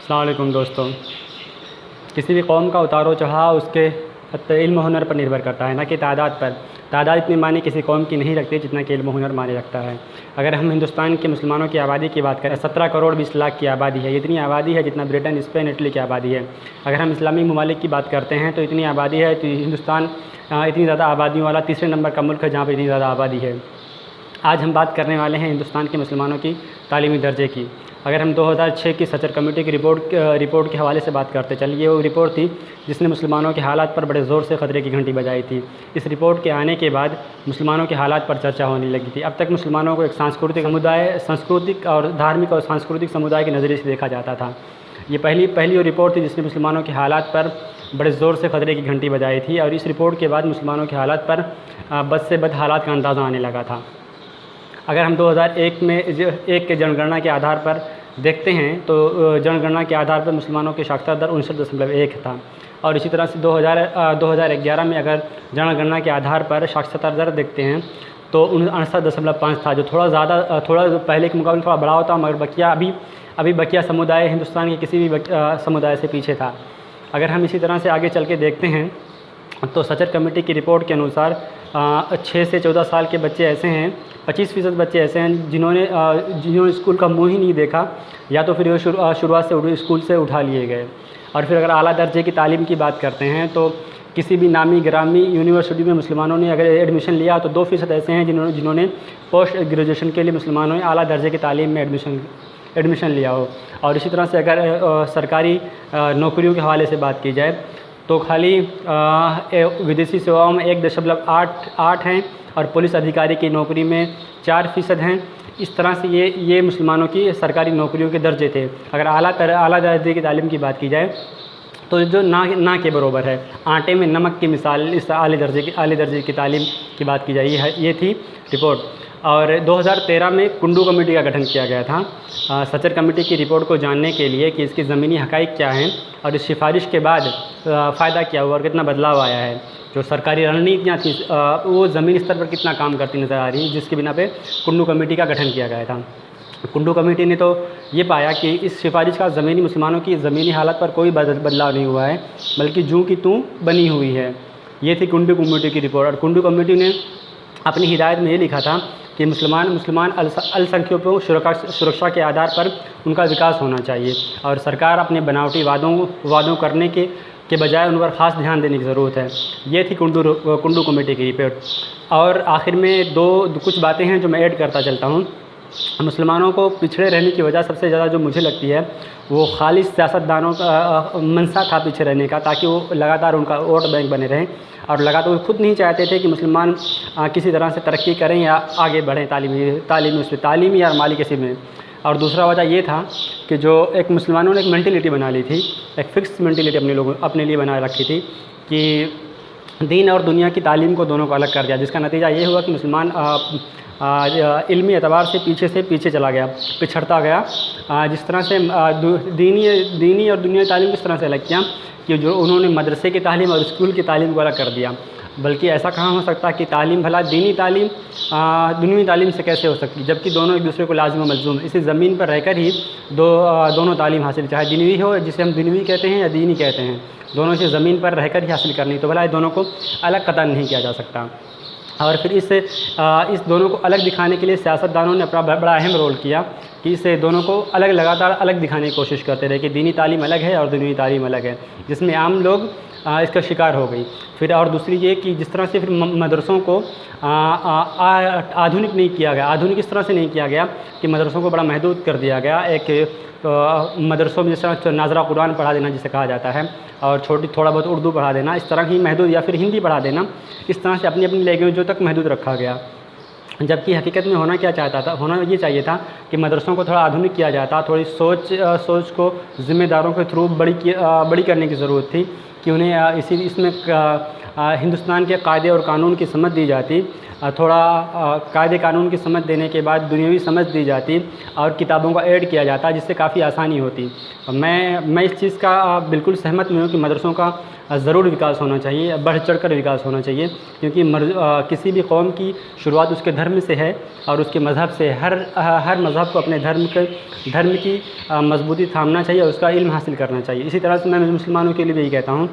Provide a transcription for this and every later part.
अस्सलाम वालेकुम दोस्तों। किसी भी कौम का उतारो चढ़ाव उसके इल्म हुनर पर निर्भर करता है, ना कि तादाद पर। तादाद इतनी मायने किसी कौम की नहीं रखती जितना कि इल्म हुनर मायने रखता है। अगर हम हिंदुस्तान के मुसलमानों की आबादी की बात करें, 17 करोड़ 20 लाख की आबादी है। इतनी आबादी है जितना ब्रिटेन, स्पेन, इटली की आबादी है। अगर हम इस्लामी ममालिक की बात करते हैं तो इतनी आबादी है, तो हिंदुस्तान इतनी ज़्यादा आबादियों वाला तीसरे नंबर का मुल्क है जहाँ पर इतनी ज़्यादा आबादी है। आज हम बात करने वाले हैं हिंदुस्तान के मुसलमानों की तालीमी दर्जे की। अगर हम 2006 की सचर कमेटी की रिपोर्ट के हवाले से बात करते चलिए, वो रिपोर्ट थी जिसने मुसलमानों के हालात पर बड़े ज़ोर से ख़तरे की घंटी बजाई थी। इस रिपोर्ट के आने के बाद मुसलमानों के हालात पर चर्चा होने लगी थी। अब तक मुसलमानों को एक सांस्कृतिक और धार्मिक और सांस्कृतिक समुदाय के नज़रिए से देखा जाता था। ये पहली वो रिपोर्ट थी जिसने मुसलमानों के हालात पर बड़े ज़ोर से ख़तरे की घंटी बजाई थी। और इस रिपोर्ट के बाद मुसलमानों के हालात पर बद से बद हालात का अंदाज़ा आने लगा था। अगर हम 2001 में एक के जनगणना के आधार पर देखते हैं तो जनगणना के आधार पर मुसलमानों की साक्षरता दर 59.1 था। और इसी तरह से 2011 में अगर जनगणना के आधार पर साक्षरता दर देखते हैं तो 59.5 था, जो थोड़ा पहले के मुकाबले थोड़ा बड़ा होता, मगर अभी बकिया समुदाय हिंदुस्तान के किसी भी समुदाय से पीछे था। अगर हम इसी तरह से आगे चल के देखते हैं तो सचर कमेटी की रिपोर्ट के अनुसार 6 से 14 साल के बच्चे ऐसे हैं, 25% बच्चे ऐसे हैं जिन्होंने स्कूल का मुँह ही नहीं देखा, या तो फिर वो शुरुआत से स्कूल से उठा लिए गए। और फिर अगर आला दर्जे की तालीम की बात करते हैं तो किसी भी नामी ग्रामी यूनिवर्सिटी में मुसलमानों ने अगर एडमिशन लिया तो 2% ऐसे हैं जिन्होंने पोस्ट ग्रेजुएशन के लिए मुसलमानों ने आला दर्जे की तालीम में एडमिशन लिया हो। और इसी तरह से अगर सरकारी नौकरियों के हवाले से बात की जाए तो खाली विदेशी सेवाओं में 1.8 हैं और पुलिस अधिकारी की नौकरी में 4% हैं। इस तरह से ये मुसलमानों की सरकारी नौकरियों के दर्जे थे। अगर आला दर्जे की तालीम की बात की जाए तो जो ना के बरोबर है, आटे में नमक की मिसाल इस आले दर्जे की तालीम की बात की जाए, ये थी रिपोर्ट। और 2013 में कुंडू कमेटी का गठन किया गया था सचर कमेटी की रिपोर्ट को जानने के लिए कि इसकी ज़मीनी हक़ाइक़ क्या हैं और इस सिफारिश के बाद फ़ायदा क्या हुआ और कितना बदलाव आया है। जो सरकारी रणनीतियाँ थी वो ज़मीनी स्तर पर कितना काम करती नज़र आ रही है, जिसकी बिना पे कुंडू कमेटी का गठन किया गया था। कुंडू कमेटी ने तो ये पाया कि इस सिफारिश का मुसलमानों की ज़मीनी हालत पर कोई बदलाव नहीं हुआ है, बल्कि जूँ की तूँ बनी हुई है। ये थी कुंडू कमेटी की रिपोर्ट। और कुंडू कमेटी ने अपनी हिदायत में ये लिखा था कि मुसलमान अल्पसंख्यकों सुरक्षा के आधार पर उनका विकास होना चाहिए और सरकार अपने बनावटी वादों करने के बजाय उन पर ख़ास ध्यान देने की ज़रूरत है। ये थी कुंडू कमेटी की रिपोर्ट। और आखिर में कुछ बातें हैं जो मैं ऐड करता चलता हूँ। मुसलमानों को पिछड़े रहने की वजह सबसे ज़्यादा जो मुझे लगती है वो खालिस सियासतदानों का मनसा था पीछे रहने का, ताकि वो लगातार उनका वोट बैंक बने रहें और लगातार वो खुद नहीं चाहते थे कि मुसलमान किसी तरह से तरक्की करें या आगे बढ़ें तालीमी या माली किसी में। और दूसरा वजह ये था कि जो एक मुसलमानों ने एक मेंटलिटी बना ली थी, एक फ़िक्स मेंटलिटी अपने लिए बना रखी थी कि दीन और दुनिया की तालीम को दोनों को अलग कर दिया, जिसका नतीजा ये हुआ कि मुसलमान इल्मी एतबार से पीछे चला गया, पिछड़ता गया। जिस तरह से दीनी और दुनियावी तालीम किस तरह से अलग किया कि जो उन्होंने मदरसे की तालीम और स्कूल की तालीम को अलग कर दिया। बल्कि ऐसा कहाँ हो सकता कि तालीम भला दीनी तालीम दुनियावी तालीम से कैसे हो सकती, जबकि दोनों एक दूसरे को लाजिम मलजूम, इसी ज़मीन पर रहकर ही दोनों तालीम हासिल, चाहे दीनवी हो जिसे हम दीनवी कहते हैं या दीनी कहते हैं, दोनों इसी ज़मीन पर रहकर ही हासिल करनी। तो भला दोनों को अलग कतई नहीं किया जा सकता। और फिर इस दोनों को अलग दिखाने के लिए सियासतदानों ने अपना बड़ा अहम रोल किया कि इस दोनों को लगातार अलग दिखाने की कोशिश करते रहे कि दीनी तालीम अलग है और दुनियावी तालीम अलग है, जिसमें आम लोग इसका शिकार हो गई। फिर और दूसरी ये कि जिस तरह से फिर मदरसों को आधुनिक नहीं किया गया, आधुनिक इस तरह से नहीं किया गया कि मदरसों को बड़ा महदूद कर दिया गया। एक मदरसों में जिस तरह नाज़रा कुरान पढ़ा देना जिसे कहा जाता है और थोड़ा बहुत उर्दू पढ़ा देना, इस तरह ही महदूद, या फिर हिंदी पढ़ा देना, इस तरह से अपनी लैंग्वेजों तक महदूद रखा गया। जबकि हकीकत में होना ये चाहिए था कि मदरसों को थोड़ा आधुनिक किया जाता, थोड़ी सोच को ज़िम्मेदारों के थ्रू बड़ी करने की ज़रूरत थी कि उन्हें इसमें हिंदुस्तान के कायदे और कानून की समझ दी जाती, थोड़ा कायदे कानून की समझ देने के बाद दुनियावी समझ दी जाती और किताबों का ऐड किया जाता, जिससे काफ़ी आसानी होती। मैं इस चीज़ का बिल्कुल सहमत नहीं हूँ कि मदरसों का ज़रूर विकास होना चाहिए, बढ़ चढ़कर विकास होना चाहिए, क्योंकि किसी भी कौम की शुरुआत उसके धर्म से है और उसके मज़हब से। हर मज़हब को अपने धर्म की मजबूती थामना चाहिए और उसका इल्म हासिल करना चाहिए। इसी तरह से मैं मुसलमानों के लिए भी यही कहता हूँ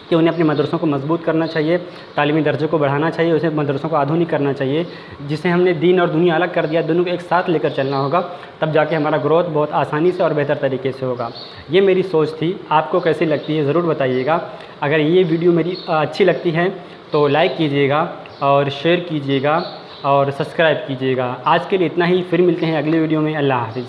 कि उन्हें अपने मदरसों को मजबूत करना चाहिए, तालीमी दर्जे को बढ़ाना चाहिए, उसे मदरसों को आधुनिक करना चाहिए। जिसे हमने दीन और दुनिया अलग कर दिया, दोनों को एक साथ लेकर चलना होगा, तब जाके हमारा ग्रोथ बहुत आसानी से और बेहतर तरीके से होगा। ये मेरी सोच थी, आपको कैसी लगती है ज़रूर बताइएगा। अगर ये वीडियो मेरी अच्छी लगती है तो लाइक कीजिएगा और शेयर कीजिएगा और सब्सक्राइब कीजिएगा। आज के लिए इतना ही, फिर मिलते हैं अगले वीडियो में। अल्लाह हाफ़िज़।